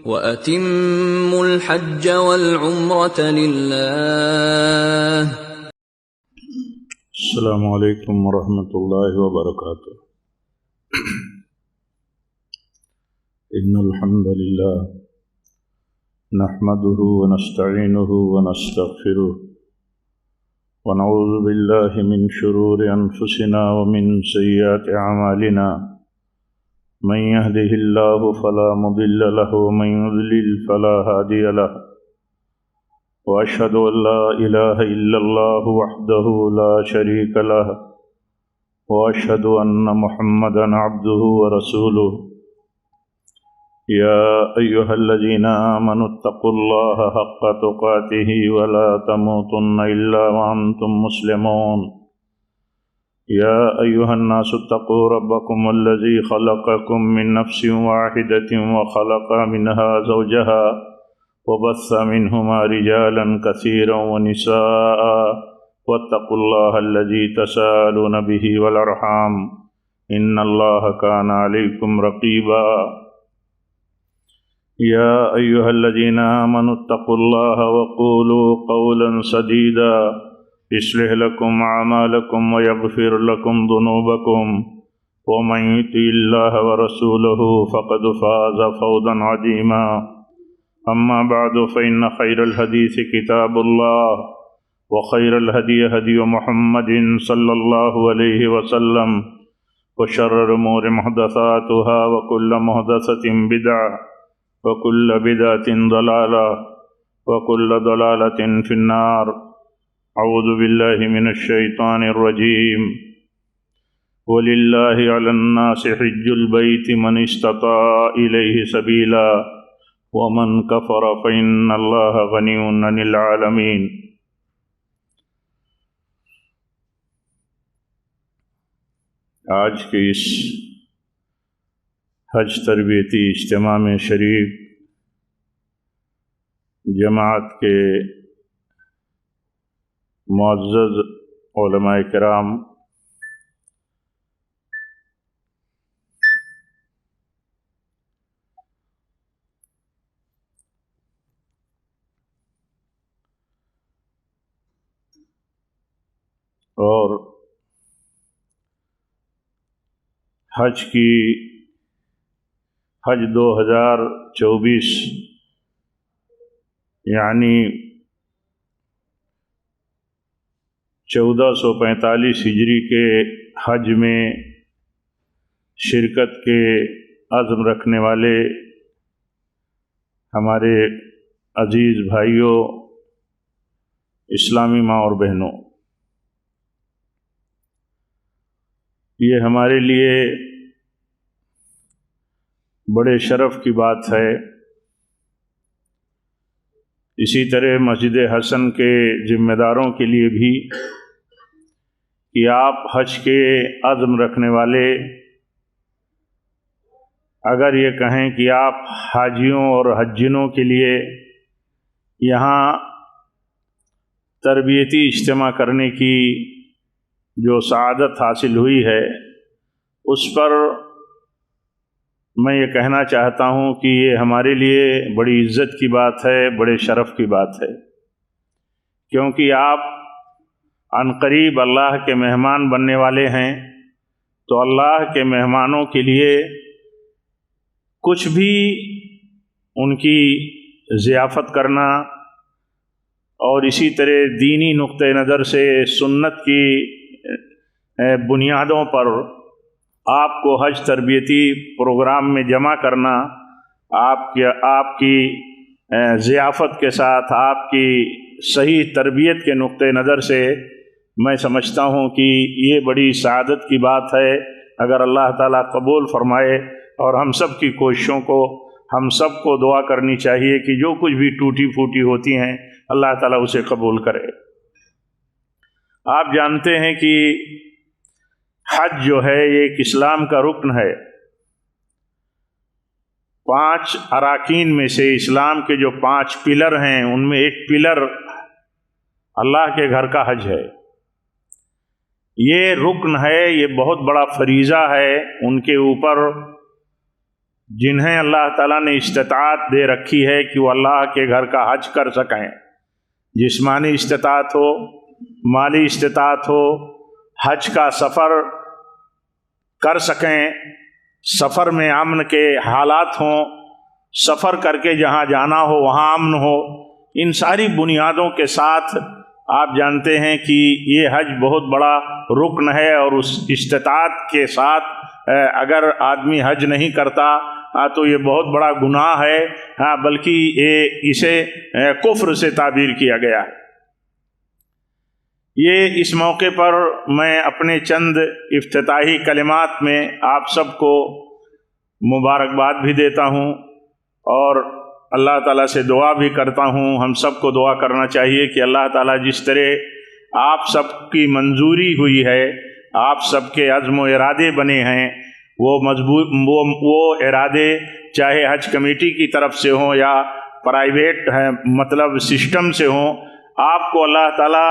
وَأَتِمُّوا الْحَجَّ وَالْعُمْرَةَ لِلَّهِ. السلام علیکم ورحمۃ اللہ وبرکاتہ۔ ان الحمد للہ نحمده ونستعینه ونستغفره ونعوذ باللہ من شرور انفسنا ومن سیئات اعمالنا، من يهده اللہ فلا مضل له ومن يضلل فلا هادی له، وأشهد أن لا إله إلا الله وحده لا شريك له، وأشهد أن محمدا عبده ورسوله. يا أيها الذين آمنوا اتقوا الله حق تقاته ولا تموتن إلا وأنتم مسلمون. يا أيها الناس اتقوا ربكم الذي خلقكم من نفس واحدة وخلق منها زوجها وبث منهما رجالا كثيرا ونساء، واتقوا الله الذي تساءلون به والأرحام إن الله كان عليكم رقيبا. يا أيها الذين آمنوا اتقوا الله وقولوا قولا سديدا يصلح لكم أعمالكم ويغفر لكم ذنوبكم، ومن يطع الله ورسوله فقد فاز فوزا عظيما. أما بعد فإن خير الحديث كتاب الله، وخير الهدي هدي محمد صلى الله عليه وسلم، وشر الأمور محدثاتها وكل محدثة بدعة وكل بدعة ضلالة وكل ضلالة في النار. أعوذ بالله من الشيطان الرجيم. ولله على الناس حج البيت من استطاع إليه سبيلا ومن كفر فإن الله غني عن العالمين. آج کے اس حج تربیتی اجتماع میں شریک جماعت کے معزز علماء کرام، اور حج 2024 یعنی 1445 ہجری کے حج میں شرکت کے عزم رکھنے والے ہمارے عزیز بھائیوں، اسلامی ماں اور بہنوں، یہ ہمارے لیے بڑے شرف کی بات ہے۔ اسی طرح مسجد حسن کے ذمہ داروں کے لیے بھی کہ آپ حج کے عزم رکھنے والے اگر یہ کہیں کہ آپ حاجیوں اور حجینوں کے لیے یہاں تربیتی اجتماع کرنے کی جو سعادت حاصل ہوئی ہے، اس پر میں یہ کہنا چاہتا ہوں کہ یہ ہمارے لیے بڑی عزت کی بات ہے، بڑے شرف کی بات ہے، کیونکہ آپ عنقریب اللہ کے مہمان بننے والے ہیں، تو اللہ کے مہمانوں کے لیے کچھ بھی ان کی ضیافت کرنا، اور اسی طرح دینی نقطہ نظر سے سنت کی بنیادوں پر آپ کو حج تربیتی پروگرام میں جمع کرنا، آپ کی ضیافت کے ساتھ آپ کی صحیح تربیت کے نقطہ نظر سے میں سمجھتا ہوں کہ یہ بڑی سعادت کی بات ہے۔ اگر اللہ تعالیٰ قبول فرمائے، اور ہم سب کی کوششوں کو، ہم سب کو دعا کرنی چاہیے کہ جو کچھ بھی ٹوٹی پھوٹی ہوتی ہیں اللہ تعالیٰ اسے قبول کرے۔ آپ جانتے ہیں کہ حج جو ہے یہ ایک اسلام کا رکن ہے۔ 5 اراکین میں سے اسلام کے جو 5 پلر ہیں ان میں ایک پلر اللہ کے گھر کا حج ہے۔ یہ رکن ہے، یہ بہت بڑا فریضہ ہے ان کے اوپر जिन्हें अल्लाह ताला ने इस्तिताअत दे रखी है कि वो अल्लाह के घर का हज कर सकें, जिस्मानी इस्तिताअत हो, माली इस्तिताअत हो, हज का सफ़र कर सकें, सफ़र में अमन के हालात हों, सफ़र करके जहाँ जाना हो वहाँ अमन हो, इन सारी बुनियादों के साथ आप जानते हैं कि ये हज बहुत बड़ा रुकन है। और उस इस्तिताअत के साथ अगर आदमी हज नहीं करता तो ये बहुत बड़ा गुनाह है, बल्कि इसे कुफ्र से ताबीर किया गया है। ये इस मौके पर मैं अपने चंद इफ्तिताही कलिमात में आप सबको मुबारकबाद भी देता हूँ और अल्लाह ताला से दुआ भी करता हूँ। हम सबको दुआ करना चाहिए कि अल्लाह ताला जिस तरह आप सबकी मंजूरी हुई है, आप सबके अज़्म व इरादे बने हैं, वो मजबूत वो इरादे चाहे हज कमेटी की तरफ से हों या प्राइवेट है मतलब सिस्टम से हों, आपको अल्लाह ताला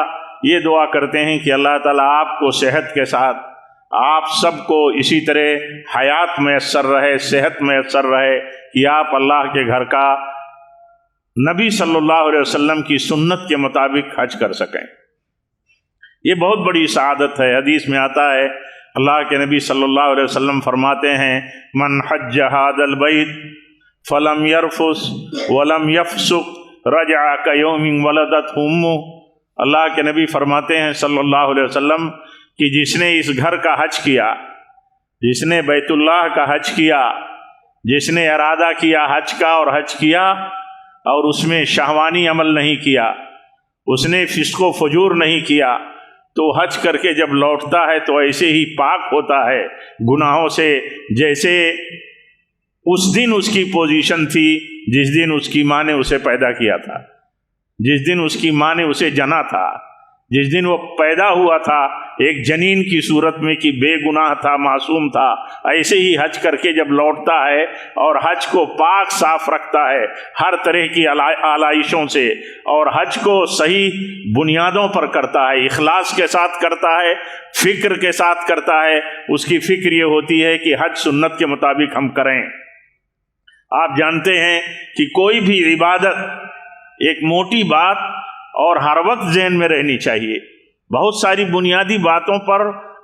ये दुआ करते हैं कि अल्लाह ताला आपको सेहत के साथ आप सबको इसी तरह हयात मैसर रहे, सेहत मैसर रहे कि आप अल्लाह के घर का नबी सल्लल्लाहु अलैहि वसल्लम की सुन्नत के मुताबिक हज कर सकें। ये बहुत बड़ी सआदत है। हदीस में आता है, अल्लाह के नबी सल्लल्लाहु अलैहि वसल्लम फरमाते हैं, मन हज्ज हादल बैत फलम यरफुस वलम यफसुक रजा कयौमिन वलदत उम्मु। अल्लाह के नबी फरमाते हैं सल्लल्लाहु अलैहि वसल्लम कि जिसने इस घर का हज किया, जिसने बैतुल्लाह का हज किया, जिसने इरादा किया हज का और हज किया और उसमें शहवानी अमल नहीं किया, उसने फिस्को फजूर नहीं किया, तो हज करके जब लौटता है तो ऐसे ही पाक होता है गुनाहों से जैसे उस दिन उसकी पोजीशन थी जिस दिन उसकी माँ ने उसे पैदा किया था, जिस दिन उसकी माँ ने उसे जना था, जिस दिन वो पैदा हुआ था एक जनीन की सूरत में कि बेगुनाह था, मासूम था। ऐसे ही हज करके जब लौटता है और हज को पाक साफ रखता है हर तरह की आलाइशों से और हज को सही बुनियादों पर करता है, इखलास के साथ करता है, फ़िक्र के साथ करता है। उसकी फ़िक्र ये होती है कि हज सुन्नत के मुताबिक हम करें। आप जानते हैं कि कोई भी इबादत एक मोटी बात और हर वक्त ज़हन में रहनी चाहिए। बहुत सारी बुनियादी बातों पर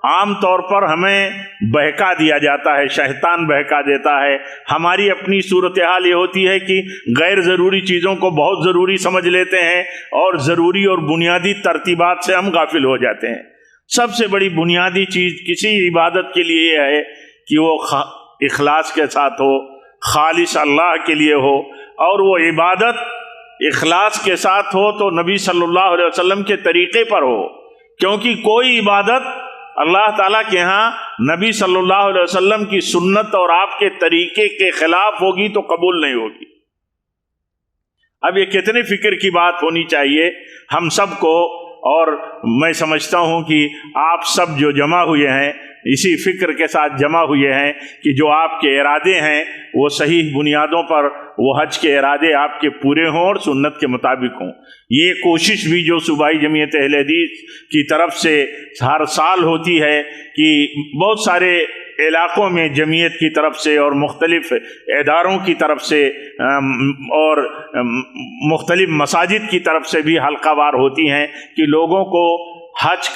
आम तौर पर हमें बहका दिया जाता है, शैतान बहका देता है। हमारी अपनी सूरत हाल ये होती है कि गैर ज़रूरी चीज़ों को बहुत ज़रूरी समझ लेते हैं और ज़रूरी और बुनियादी तरतीबात से हम गाफिल हो जाते हैं। सबसे बड़ी बुनियादी चीज़ किसी इबादत के लिए ये है कि वो इखलास के साथ हो, खालिस अल्लाह के लिए हो, और वो इबादत इखलास के साथ हो तो नबी सल्लल्लाहु अलैहि वसल्लम के तरीक़े पर हो, क्योंकि कोई इबादत अल्लाह ताला के यहाँ नबी सल्लल्लाहु अलैहि वसल्लम की सुन्नत और आपके तरीक़े के ख़िलाफ़ होगी तो कबूल नहीं होगी। अब ये कितने फ़िक्र की बात होनी चाहिए हम सब को, और मैं समझता हूँ कि आप सब जो जमा हुए हैं इसी फ़िक्र के साथ जमा हुए हैं कि जो आपके इरादे हैं वो सही बुनियादों पर वो हज के इरादे आपके पूरे हों और सुन्नत के मुताबिक हों। ये कोशिश भी जो सूबाई जमीयत अहले हदीस की तरफ से हर साल होती है कि बहुत सारे इलाक़ों में जमीयत की तरफ से और मुख्तलिफ़ इदारों की तरफ से और मुख्तलिफ़ मसाजिद की तरफ से भी हल्कावार होती हैं कि लोगों को हज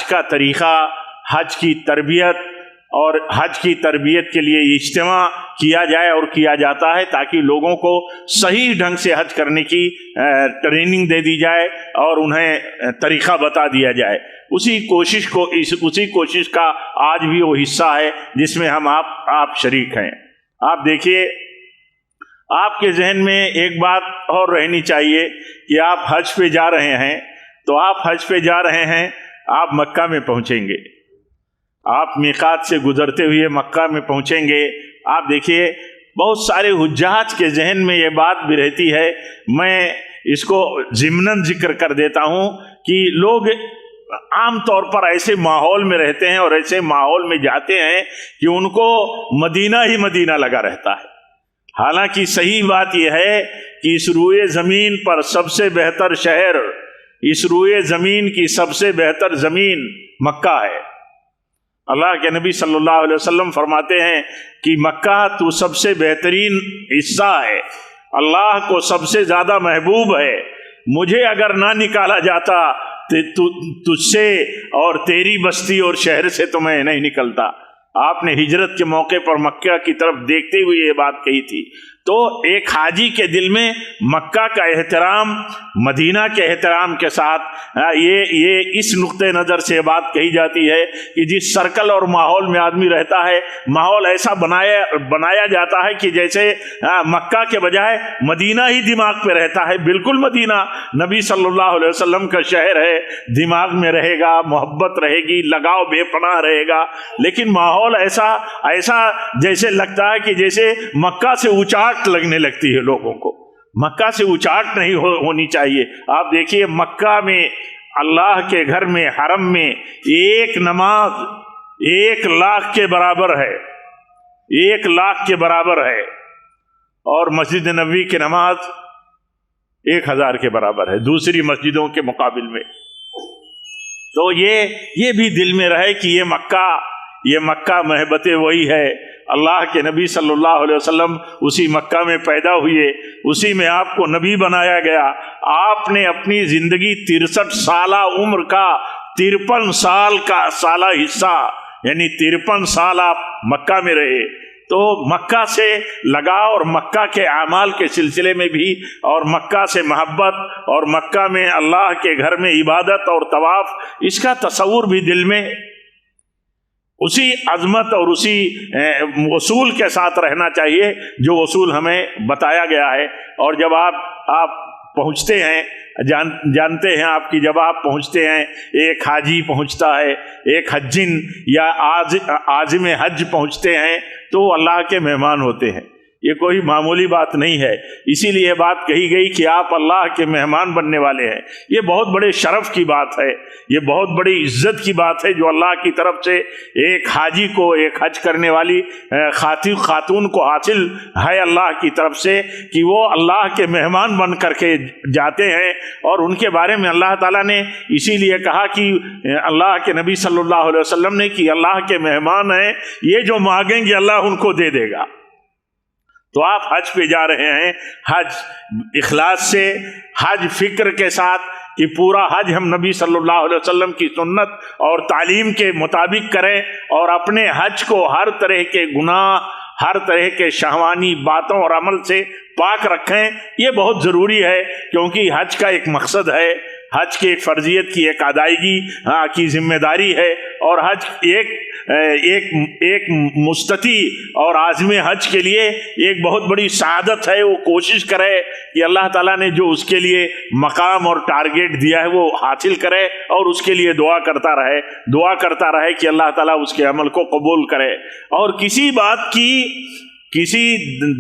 का तरीक़ा, हज की तरबियत और हज की तरबियत के लिए इज्तिमा किया जाए और किया जाता है ताकि लोगों को सही ढंग से हज करने की ट्रेनिंग दे दी जाए और उन्हें तरीक़ा बता दिया जाए। उसी कोशिश का आज भी वो हिस्सा है जिसमें हम आप शरीक हैं। आप देखिए, आपके जहन में एक बात और रहनी चाहिए कि आप हज पे जा रहे हैं, तो आप हज पे जा रहे हैं, आप मक्का में पहुंचेंगे, आप मीक़ात से गुजरते हुए मक्का में पहुंचेंगे। आप देखिए, बहुत सारे हुज्जाज के जहन में ये बात भी रहती है, मैं इसको ज़िम्नन जिक्र कर देता हूँ कि लोग आम तौर पर ऐसे माहौल में रहते हैं और ऐसे माहौल में जाते हैं कि उनको मदीना ही मदीना लगा रहता है। हालांकि सही बात यह है कि इस रूए ज़मीन पर सबसे बेहतर शहर, इस रूए ज़मीन की सबसे बेहतर ज़मीन मक्का है। اللہ کے نبی صلی اللہ علیہ وسلم فرماتے ہیں کہ مکہ تو سب سے بہترین حصہ ہے، اللہ کو سب سے زیادہ محبوب ہے، مجھے اگر نہ نکالا جاتا تو تجھ سے اور تیری بستی اور شہر سے تو میں نہیں نکلتا۔ آپ نے ہجرت کے موقع پر مکہ کی طرف دیکھتے ہوئے یہ بات کہی تھی۔ تو ایک حاجی کے دل میں مکہ کا احترام مدینہ کے احترام کے ساتھ یہ اس نقطۂ نظر سے بات کہی جاتی ہے کہ جس سرکل اور ماحول میں آدمی رہتا ہے، ماحول ایسا بنایا جاتا ہے کہ جیسے مکہ کے بجائے مدینہ ہی دماغ پہ رہتا ہے۔ بالکل مدینہ نبی صلی اللہ علیہ وسلم کا شہر ہے، دماغ میں رہے گا، محبت رہے گی، لگاؤ بے پناہ رہے گا، لیکن ماحول ایسا جیسے لگتا ہے کہ جیسے مکہ سے اونچاٹ لگنے لگتی ہے لوگوں کو۔ مکہ سے اونچاٹ نہیں ہونی چاہیے۔ آپ دیکھیے مکہ میں اللہ کے گھر میں حرم میں ایک نماز 1,00,000 کے برابر ہے، 1,00,000 کے برابر ہے، اور مسجد نبوی کی نماز 1,000 کے برابر ہے دوسری مسجدوں کے مقابل میں۔ تو یہ بھی دل میں رہے کہ یہ مکہ محبت وہی ہے۔ اللہ کے نبی صلی اللہ علیہ وسلم اسی مکہ میں پیدا ہوئے، اسی میں آپ کو نبی بنایا گیا۔ آپ نے اپنی زندگی 63 سالہ عمر کا 53 سال کا سالہ حصہ، یعنی 53 سال آپ مکہ میں رہے۔ تو مکہ سے لگاؤ اور مکہ کے اعمال کے سلسلے میں بھی، اور مکہ سے محبت، اور مکہ میں اللہ کے گھر میں عبادت اور طواف، اس کا تصور بھی دل میں اسی عظمت اور اسی اصول کے ساتھ رہنا چاہیے جو اصول ہمیں بتایا گیا ہے۔ اور جب آپ پہنچتے ہیں، جانتے ہیں آپ کی جب آپ پہنچتے ہیں، ایک حاجی پہنچتا ہے، ایک حجن یا عازم حج پہنچتے ہیں، تو اللہ کے مہمان ہوتے ہیں۔ یہ کوئی معمولی بات نہیں ہے، اسی لیے بات کہی گئی کہ آپ اللہ کے مہمان بننے والے ہیں۔ یہ بہت بڑے شرف کی بات ہے، یہ بہت بڑی عزت کی بات ہے جو اللہ کی طرف سے ایک حاجی کو، ایک حج کرنے والی خاتون کو حاصل ہے اللہ کی طرف سے، کہ وہ اللہ کے مہمان بن کر کے جاتے ہیں۔ اور ان کے بارے میں اللہ تعالیٰ نے اسی لیے کہا کہ اللہ کے نبی صلی اللہ علیہ وسلم نے کہ اللہ کے مہمان ہیں، یہ جو مانگیں گے اللہ ان کو دے دے گا۔ تو آپ حج پہ جا رہے ہیں، حج اخلاص سے، حج فکر کے ساتھ کہ پورا حج ہم نبی صلی اللہ علیہ وسلم کی سنت اور تعلیم کے مطابق کریں، اور اپنے حج کو ہر طرح کے گناہ، ہر طرح کے شہوانی باتوں اور عمل سے پاک رکھیں۔ یہ بہت ضروری ہے، کیونکہ حج کا ایک مقصد ہے، حج کی ایک فرضیت کی ایک ادائیگی کی ذمہ داری ہے، اور حج ایک مستطیع اور عازم حج کے لیے ایک بہت بڑی سعادت ہے۔ وہ کوشش کرے کہ اللہ تعالیٰ نے جو اس کے لیے مقام اور ٹارگیٹ دیا ہے وہ حاصل کرے، اور اس کے لیے دعا کرتا رہے کہ اللہ تعالیٰ اس کے عمل کو قبول کرے۔ اور کسی بات کی، کسی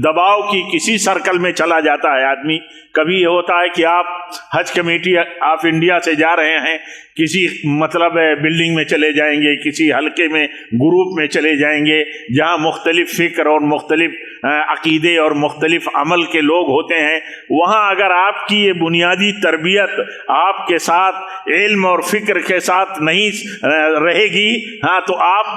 دباؤ کی، کسی سرکل میں چلا جاتا ہے آدمی، کبھی یہ ہوتا ہے کہ آپ حج کمیٹی آف انڈیا سے جا رہے ہیں، کسی بلڈنگ میں چلے جائیں گے، کسی حلقے میں، گروپ میں چلے جائیں گے جہاں مختلف فکر اور مختلف عقیدے اور مختلف عمل کے لوگ ہوتے ہیں۔ وہاں اگر آپ کی یہ بنیادی تربیت آپ کے ساتھ علم اور فکر کے ساتھ نہیں رہے گی، تو آپ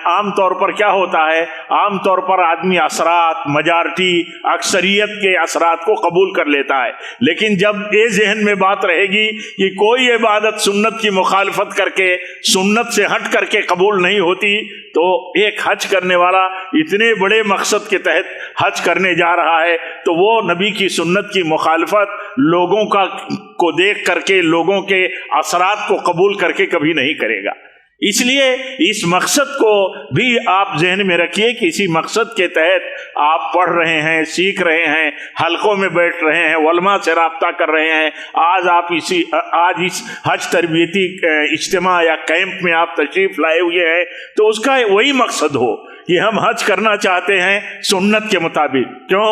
عام طور پر کیا ہوتا ہے، عام طور پر آدمی اثرات، میجارٹی، اکثریت کے اثرات کو قبول کر لیتا ہے۔ لیکن جب یہ ذہن میں بات رہے گی کہ کوئی عبادت سنت کی مخالفت کر کے، سنت سے ہٹ کر کے قبول نہیں ہوتی، تو ایک حج کرنے والا اتنے بڑے مقصد کے تحت حج کرنے جا رہا ہے، تو وہ نبی کی سنت کی مخالفت لوگوں کو دیکھ کر کے، لوگوں کے اثرات کو قبول کر کے کبھی نہیں کرے گا۔ اس لیے اس مقصد کو بھی آپ ذہن میں رکھیے کہ اسی مقصد کے تحت آپ پڑھ رہے ہیں، سیکھ رہے ہیں، حلقوں میں بیٹھ رہے ہیں، علماء سے رابطہ کر رہے ہیں۔ آج اس حج تربیتی اجتماع یا کیمپ میں آپ تشریف لائے ہوئے ہیں، تو اس کا وہی مقصد ہو کہ ہم حج کرنا چاہتے ہیں سنت کے مطابق۔ کیوں؟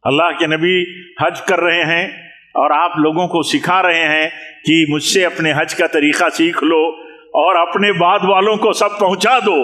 اللہ کے نبی حج کر رہے ہیں، اور آپ لوگوں کو سکھا رہے ہیں کہ مجھ سے اپنے حج کا طریقہ سیکھ لو، اور اپنے بعد والوں کو سب پہنچا دو۔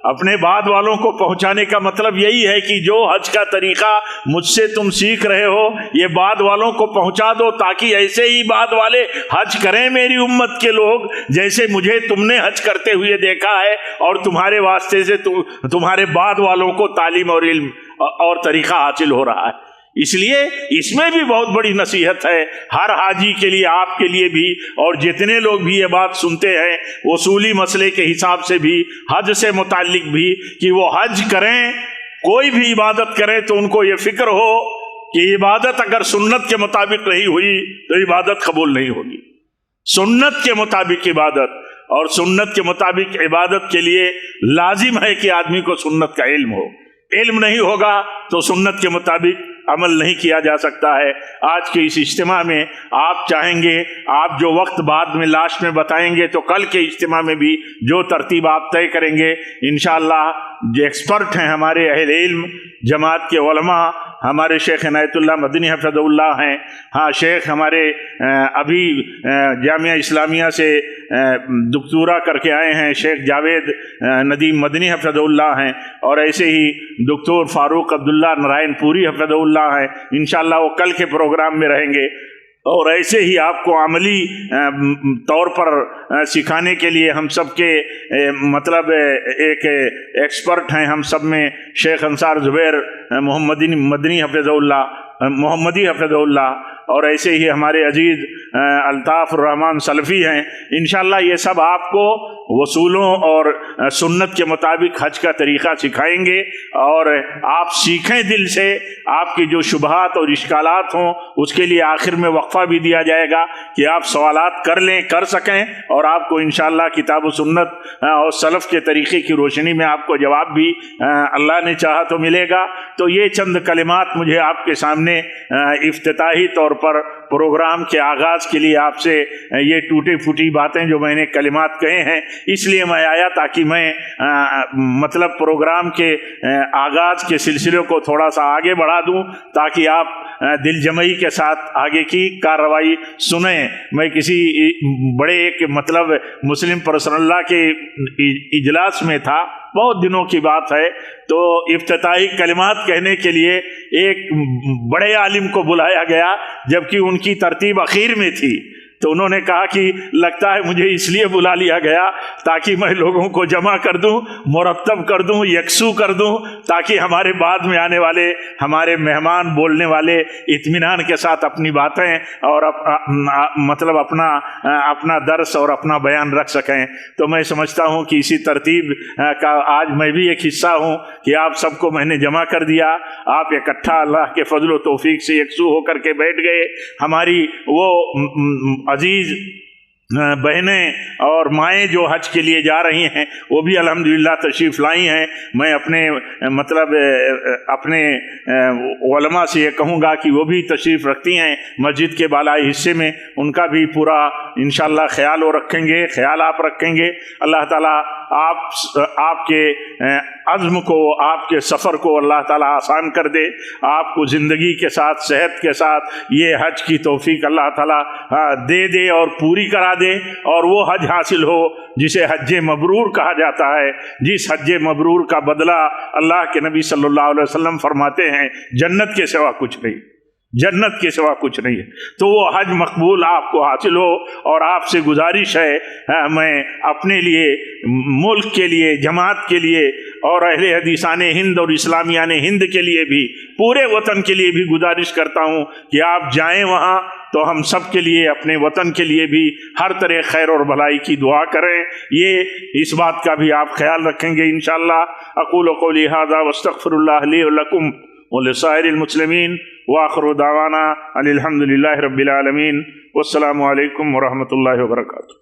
अपने बाद वालों को पहुंचाने का मतलब यही है कि जो हज का तरीका मुझसे तुम सीख रहे हो ये बाद वालों को पहुंचा दो, ताकि ऐसे ही बाद वाले हज करें मेरी उम्मत के लोग, जैसे मुझे तुमने हज करते हुए देखा है और तुम्हारे वास्ते से तुम्हारे बाद वालों को तालीम और इल्म और तरीका हासिल हो रहा है। इसलिए इसमें भी बहुत बड़ी नसीहत है हर हाजी के लिए, आपके लिए भी, और जितने लोग भी ये बात सुनते हैं वसूली मसले के हिसाब से भी, हज से मुताल्लिक भी, कि वो हज करें, कोई भी इबादत करें तो उनको ये फिक्र हो कि इबादत अगर सुन्नत के मुताबिक नहीं हुई तो इबादत कबूल नहीं होगी। सुन्नत के मुताबिक इबादत, और सुन्नत के मुताबिक इबादत के लिए लाजिम है कि आदमी को सुन्नत का इल्म हो। इल्म नहीं होगा तो सुन्नत के मुताबिक अमल नहीं किया जा सकता है। आज के इस इज्तिमा में आप चाहेंगे, आप जो वक्त बाद में लास्ट में बताएंगे, तो कल के इज्तिमा में भी जो तरतीब आप तय करेंगे इंशाअल्लाह, जो एक्सपर्ट हैं हमारे अहले इल्म, जमात के उलमा, हमारे शेख इनायतुल्लाह मदनी हफ़ज़हुल्लाह हैं, हाँ शेख हमारे अभी जामिया इस्लामिया से दुक्तूरा करके आए हैं शेख जावेद नदीम मदनी हफ़ज़हुल्लाह हैं, और ऐसे ही डॉक्टर फ़ारूक अब्दुल्ला नारायणपुरी हफ़ज़हुल्लाह हैं। इंशाअल्लाह वो कल के प्रोग्राम में रहेंगे। और ऐसे ही आपको अमली तौर पर सिखाने के लिए हम सब के मतलब एक एक्सपर्ट हैं हम सब में शेख अंसार ज़ुबैर मदनी हफ़ज़हुल्लाह, और ऐसे ही हमारे अजीज़ अल्ताफ़ रहमान सलफ़ी हैं। इंशाअल्लाह ये सब आपको वसूलों और सुन्नत के मुताबिक हज का तरीक़ा सिखाएंगे, और आप सीखें दिल से। आपकी जो शुबहात और इश्कालात हों उसके लिए आखिर में वक्फ़ा भी दिया जाएगा कि आप सवालात कर लें, कर सकें, और आपको इंशाअल्लाह किताब व सुन्नत और सलफ़ के तरीक़े की रोशनी में आपको जवाब भी अल्लाह ने चाहा तो मिलेगा। तो ये चंद कलिमात मुझे आपके सामने इफ्तिताही तौर पर प्रोग्राम के आगाज़ के लिए आपसे ये टूटी फूटी बातें जो मैंने कलिमात कहे हैं इसलिए मैं आया, ताकि मैं मतलब प्रोग्राम के आगाज़ के सिलसिले को थोड़ा सा आगे बढ़ा दूं, ताकि आप दिल जमई के साथ आगे की कार्रवाई सुने। मैं किसी बड़े एक मतलब मुस्लिम पर्सनल्लाह के इजलास में था, बहुत दिनों की बात है, तो इफ्तिताही कलिमात कहने के लिए एक बड़े आलिम को बुलाया गया, जबकि उनकी तरतीब अखीर में थी। तो उन्होंने कहा कि लगता है मुझे इसलिए बुला लिया गया ताकि मैं लोगों को जमा कर दूं, मुरतब कर दूं, यकसू कर दूं, ताकि हमारे बाद में आने वाले हमारे मेहमान बोलने वाले इत्मीनान के साथ अपनी बातें और मतलब अपना दर्स और अपना बयान रख सकें। तो मैं समझता हूं कि इसी तरतीब का आज मैं भी एक हिस्सा हूं कि आप सबको मैंने जमा कर दिया। आप इकट्ठा अल्लाह के फजल व तौफीक से यकसू होकर के बैठ गए। हमारी वो अजीज बहनें और माएँ जो हज के लिए जा रही हैं वो भी अल्हम्दुलिल्लाह तशरीफ़ लाई हैं। मैं अपने मतलब अपने उलमा से ये कहूँगा कि वो भी तशरीफ़ रखती हैं मस्जिद के बालाई हिस्से में, उनका भी पूरा इंशाअल्लाह ख्याल वो रखेंगे, ख्याल आप रखेंगे। अल्लाह ताला आपके अज़्म को, आपके सफ़र को अल्लाह ताला आसान कर दे, आपको ज़िंदगी के साथ सेहत के साथ ये हज की तौफ़ीक अल्लाह ताला दे दे और पूरी करा दे, और वो हज हासिल हो जिसे हज मबरूर कहा जाता है, जिस हज मबरूर का बदला अल्लाह के नबी सल्लल्लाहु अलैहि वसल्लम फरमाते हैं जन्नत के सिवा कुछ नहीं, जन्नत के सिवा कुछ नहीं है। तो वो हज मकबूल आपको हासिल हो। और आपसे गुजारिश है मैं अपने लिए, मुल्क के लिए, जमात के लिए और अहले हदीसाने हिंद और इस्लामियाने हिंद के लिए भी, पूरे वतन के लिए भी गुजारिश करता हूँ कि आप जाएं वहाँ, तो हम सब के लिए, अपने वतन के लिए भी हर तरह खैर और भलाई की दुआ करें। ये इस बात का भी आप ख्याल रखेंगे इंशाअल्लाह। अक़ूलु क़ौली हाज़ा वस्तग़फ़िरुल्लाह ली व लकुम व लिसाइरिल मुस्लिमीन व आख़िरु दावाना अनिल हम्दुलिल्लाहि रब्बिल आलमीन। वस्सलामु अलैकुम व रहमतुल्लाहि व बरकातुहू।